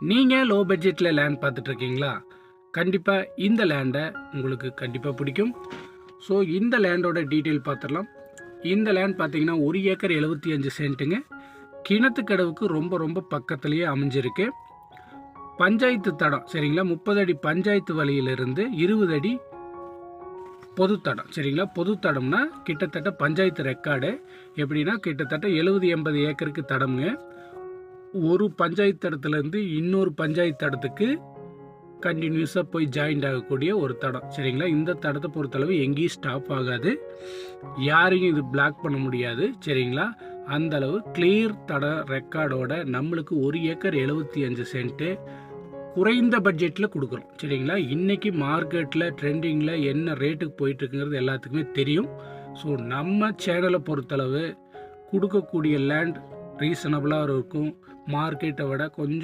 நீங்கள் லோ பட்ஜெட்டில் லேண்ட் பார்த்துட்ருக்கீங்களா? கண்டிப்பாக இந்த லேண்டை உங்களுக்கு கண்டிப்பாக பிடிக்கும். ஸோ இந்த லேண்டோட டீட்டெயில் பார்த்துடலாம். இந்த லேண்ட் பார்த்தீங்கன்னா 1 ஏக்கர் 75 சென்ட்டுங்க. கிணத்துக்கடவுக்கு ரொம்ப ரொம்ப பக்கத்துலேயே அமைஞ்சிருக்கு. பஞ்சாயத்து தடம் சரிங்களா, 30 அடி பஞ்சாயத்து வழியிலிருந்து 20 அடி பொது தடம் சரிங்களா. பொது தடம்னா கிட்டத்தட்ட பஞ்சாயத்து ரெக்கார்டு எப்படின்னா கிட்டத்தட்ட 70-80 ஏக்கருக்கு தடம்ங்க. ஒரு பஞ்சாயத்து தடத்துலேருந்து இன்னொரு பஞ்சாயத்து தடத்துக்கு கண்டினியூஸாக போய் ஜாயிண்ட் ஆகக்கூடிய ஒரு தடம் சரிங்களா. இந்த தடத்தை பொறுத்தளவு எங்கேயும் ஸ்டாப் ஆகாது, யாரையும் இது பிளாக் பண்ண முடியாது சரிங்களா. அந்தளவு கிளியர் தட ரெக்கார்டோட நம்மளுக்கு 1 ஏக்கர் 75 சென்ட்டு குறைந்த பட்ஜெட்டில் கொடுக்குறோம் சரிங்களா. இன்றைக்கி மார்க்கெட்டில் ட்ரெண்டிங்கில் என்ன ரேட்டுக்கு போயிட்டுருக்குங்கிறது எல்லாத்துக்குமே தெரியும். ஸோ நம்ம சேனலை பொறுத்தளவு கொடுக்கக்கூடிய லேண்ட் ரீசனபிளாக இருக்கும். மார்க்கெட்டை விட கொஞ்சம்